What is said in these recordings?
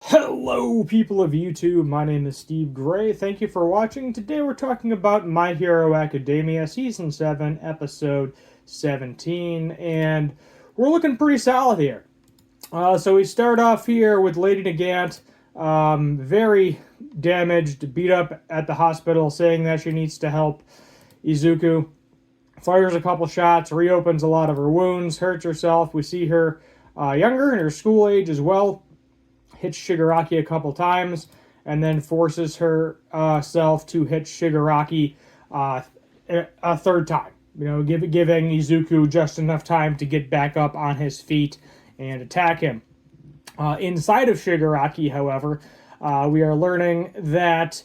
Hello, people of YouTube. My name is Steve Gray. Thank you for watching. Today we're talking about My Hero Academia Season 7, Episode 17, and we're looking pretty solid here. So we start off here with Lady Nagant, very damaged, beat up at the hospital, saying that she needs to help Izuku. Fires a couple shots, reopens a lot of her wounds, hurts herself. We see her younger, in her school age as well. Hits Shigaraki a couple times, and then forces herself to hit Shigaraki a third time. Giving Izuku just enough time to get back up on his feet and attack him. Inside of Shigaraki, however, we are learning that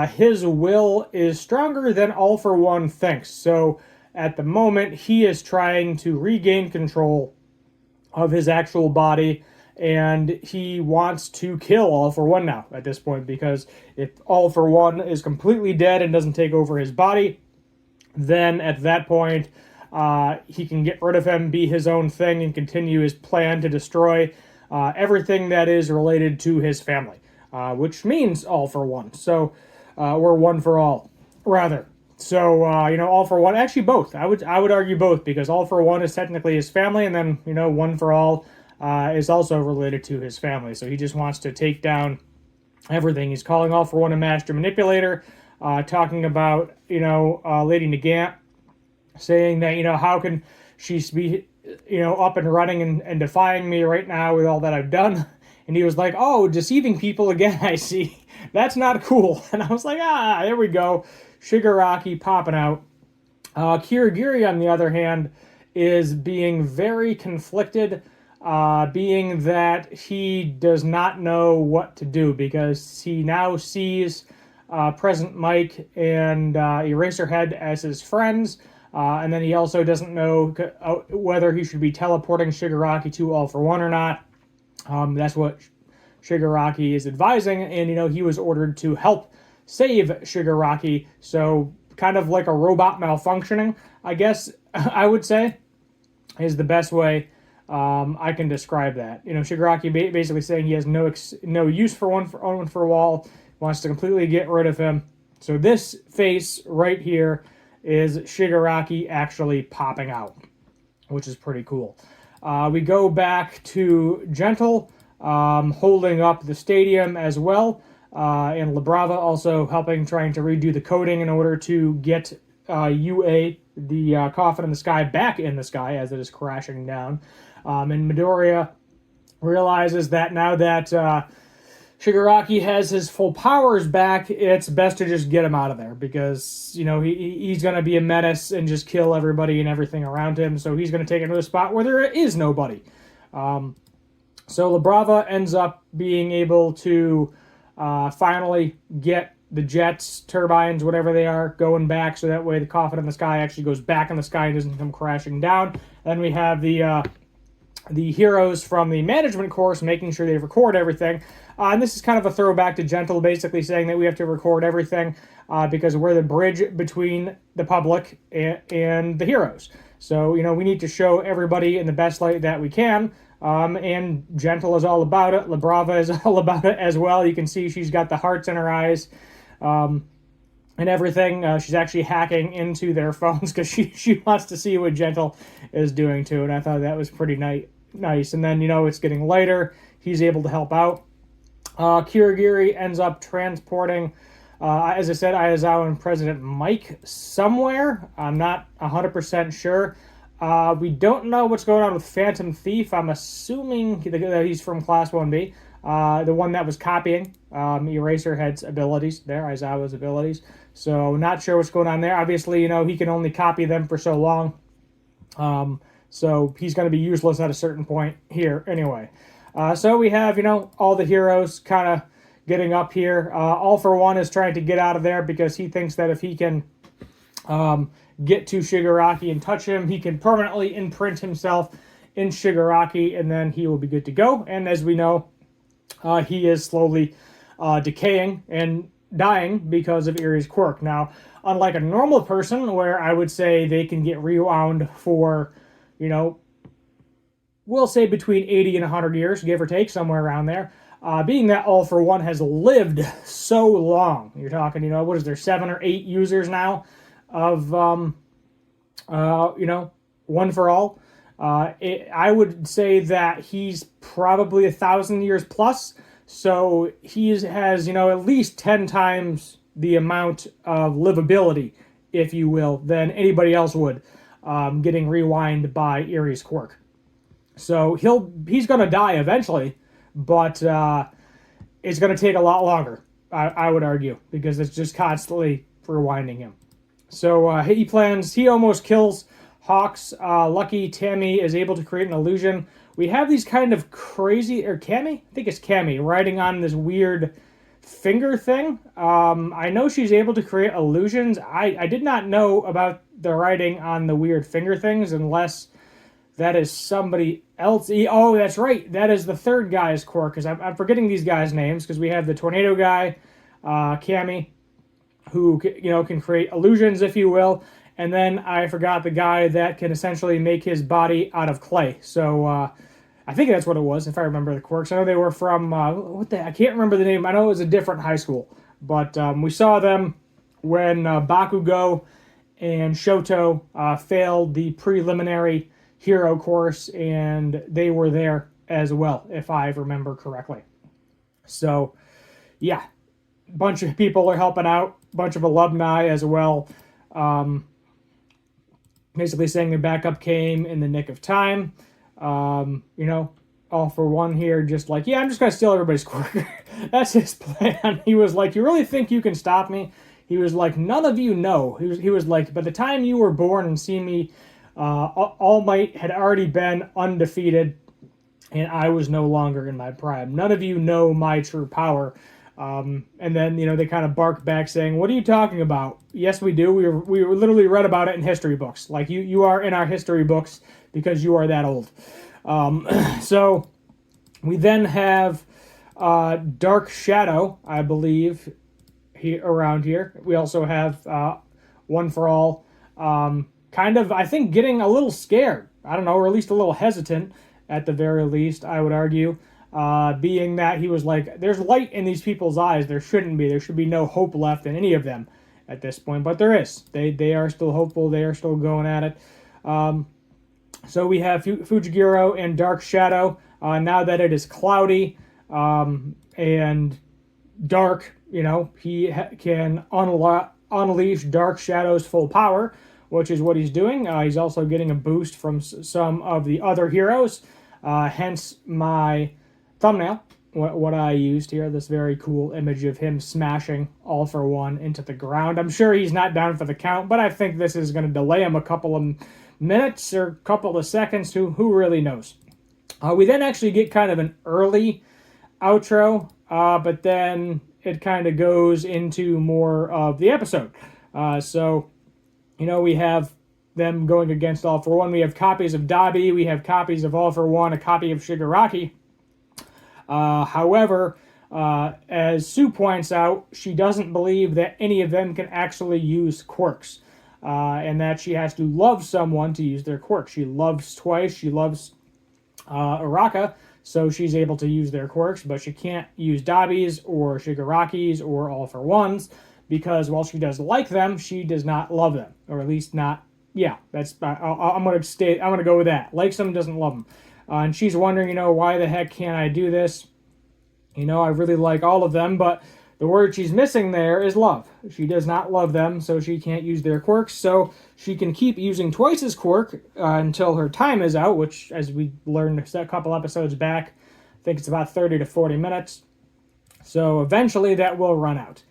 his will is stronger than All For One thinks. So at the moment, he is trying to regain control of his actual body, and he wants to kill All For One now at this point, because if All For One is completely dead and doesn't take over his body, then at that point he can get rid of him, be his own thing, and continue his plan to destroy everything that is related to his family, which means All For One. So, or One For All, rather. So, All For One, actually both. I would argue both, because All For One is technically his family, and then, One For All is also related to his family. So he just wants to take down everything. He's calling All For One a master manipulator, talking about, Lady Nagant, saying that, how can she be, up and running and defying me right now with all that I've done? And he was like, oh, deceiving people again, I see. That's not cool. And I was like, there we go. Shigaraki popping out. Kirigiri, on the other hand, is being very conflicted, being that he does not know what to do, because he now sees President Mike and Eraserhead as his friends, and then he also doesn't know whether he should be teleporting Shigaraki to All For One or not. That's what Shigaraki is advising, and he was ordered to help save Shigaraki, so kind of like a robot malfunctioning, I guess I would say, is the best way I can describe that. Shigaraki basically saying he has no use for One For All, wants to completely get rid of him. So this face right here is Shigaraki actually popping out, which is pretty cool. We go back to Gentle, holding up the stadium as well, and Labrava also trying to redo the coding in order to get UA, the coffin in the sky, back in the sky as it is crashing down. And Midoriya realizes that now that Shigaraki has his full powers back, it's best to just get him out of there, because, he's going to be a menace and just kill everybody and everything around him, so he's going to take him to a spot where there is nobody. So Labrava ends up being able to finally get the jets, turbines, whatever they are, going back, so that way the coffin in the sky actually goes back in the sky and doesn't come crashing down. Then we have the heroes from the management course making sure they record everything. And this is kind of a throwback to Gentle, basically saying that we have to record everything because we're the bridge between the public and the heroes. So, we need to show everybody in the best light that we can. And Gentle is all about it. Labrava is all about it as well. You can see she's got the hearts in her eyes and everything. She's actually hacking into their phones because she wants to see what Gentle is doing too. And I thought that was pretty nice. And then, it's getting lighter. He's able to help out. Kirigiri ends up transporting, as I said, Aizawa and President Mike somewhere. I'm not 100% sure. We don't know what's going on with Phantom Thief. I'm assuming that he's from Class 1B. The one that was copying Eraserhead's abilities there, Aizawa's abilities. So not sure what's going on there. Obviously, he can only copy them for so long. So he's going to be useless at a certain point here anyway. So we have, all the heroes kind of getting up here. All For One is trying to get out of there because he thinks that if he can get to Shigaraki and touch him, he can permanently imprint himself in Shigaraki, and then he will be good to go. And as we know, he is slowly decaying and dying because of Erie's quirk. Now, unlike a normal person, where I would say they can get rewound for, we'll say between 80 and 100 years, give or take, somewhere around there. being that All For One has lived so long. You're talking, what is there, 7 or 8 users now of, One For All. I would say that he's probably 1,000 years plus. So he has, at least 10 times the amount of livability, if you will, than anybody else would, getting rewind by Erie's quirk. So he's going to die eventually, but it's going to take a lot longer, I would argue, because it's just constantly rewinding him. So he almost kills Hawks. Lucky Tammy is able to create an illusion. We have these kind of crazy, or Cammy? I think it's Cammy, riding on this weird finger thing. I know she's able to create illusions. I did not know about the writing on the weird finger things unless that is somebody else. Oh, that's right. That is the third guy's quirk, because I'm forgetting these guys' names, because we have the tornado guy, Cammy, who can create illusions, if you will. And then I forgot the guy that can essentially make his body out of clay. So I think that's what it was, if I remember the quirks. I know they were from, I can't remember the name. I know it was a different high school. But we saw them when Bakugo and Shoto failed the preliminary hero course, and they were there as well, if I remember correctly. So, yeah, a bunch of people are helping out, a bunch of alumni as well. Basically saying their backup came in the nick of time. All For One here, just like, yeah, I'm just going to steal everybody's quirk. That's his plan. He was like, you really think you can stop me? He was like, none of you know. He was like, by the time you were born and see me, All Might had already been undefeated, and I was no longer in my prime. None of you know my true power. And then, they kind of bark back saying, what are you talking about? Yes, we do. We literally read about it in history books. Like, you are in our history books because you are that old. So we then have Dark Shadow, I believe, around here. We also have One For All, kind of, I think, getting a little scared. I don't know, or at least a little hesitant, at the very least, I would argue. Being that he was like, there's light in these people's eyes. There shouldn't be. There should be no hope left in any of them at this point. But there is. They are still hopeful. They are still going at it. So we have Fujiguro and Dark Shadow. Now that it is cloudy and dark, he can unleash Dark Shadow's full power, which is what he's doing. He's also getting a boost from some of the other heroes. Hence my thumbnail, what I used here, this very cool image of him smashing All For One into the ground. I'm sure he's not down for the count, but I think this is going to delay him a couple of minutes or a couple of seconds. Who really knows? We then actually get kind of an early outro, but then it kind of goes into more of the episode. So, we have them going against All For One. We have copies of Dabi. We have copies of All For One, a copy of Shigaraki. However, as Sue points out, she doesn't believe that any of them can actually use quirks. And that she has to love someone to use their quirk. She loves Twice. She loves Araka, so she's able to use their quirks, but she can't use Dabi's or Shigaraki's or All For One's, because while she does like them, she does not love them, or at least not. Yeah, that's. I'm gonna go with that. Likes them, doesn't love them, and she's wondering, why the heck can't I do this? I really like all of them, but the word she's missing there is love. She does not love them, so she can't use their quirks. So she can keep using Twice's quirk until her time is out, which, as we learned a couple episodes back, I think it's about 30 to 40 minutes. So eventually that will run out.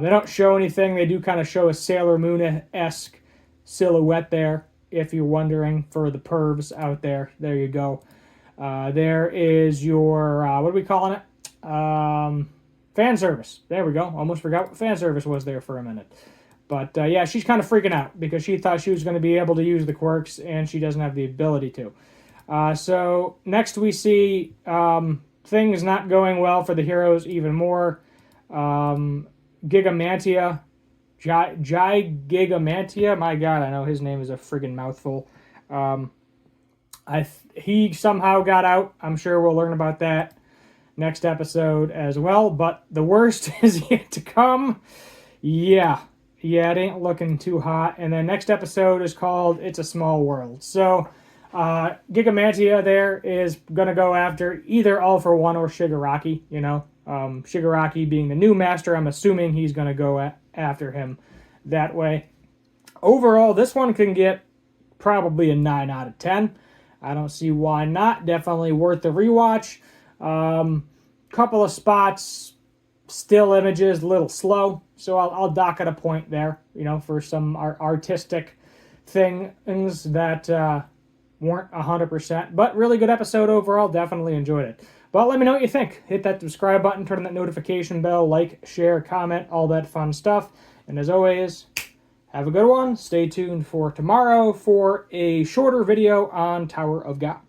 They don't show anything. They do kind of show a Sailor Moon-esque silhouette there, if you're wondering, for the pervs out there. There you go. There is your, what are we calling it? Fan service. There we go. Almost forgot what fan service was there for a minute. But yeah, she's kind of freaking out because she thought she was going to be able to use the quirks, and she doesn't have the ability to. So next we see things not going well for the heroes even more. Gigamantia. Gigamantia. My God, I know his name is a friggin' mouthful. He somehow got out. I'm sure we'll learn about that next episode as well. But the worst is yet to come. Yeah, it ain't looking too hot. And then next episode is called It's a Small World. So Gigamantia there is going to go after either All For One or Shigaraki, you know. Shigaraki being the new master, I'm assuming he's going to go after him that way. Overall, this one can get probably a 9 out of 10. I don't see why not. Definitely worth the rewatch. Couple of spots, still images, a little slow. So I'll dock at a point there, you know, for some artistic things that weren't 100%. But really good episode overall. Definitely enjoyed it. But let me know what you think. Hit that subscribe button, turn on that notification bell, like, share, comment, all that fun stuff. And as always, have a good one. Stay tuned for tomorrow for a shorter video on Tower of God.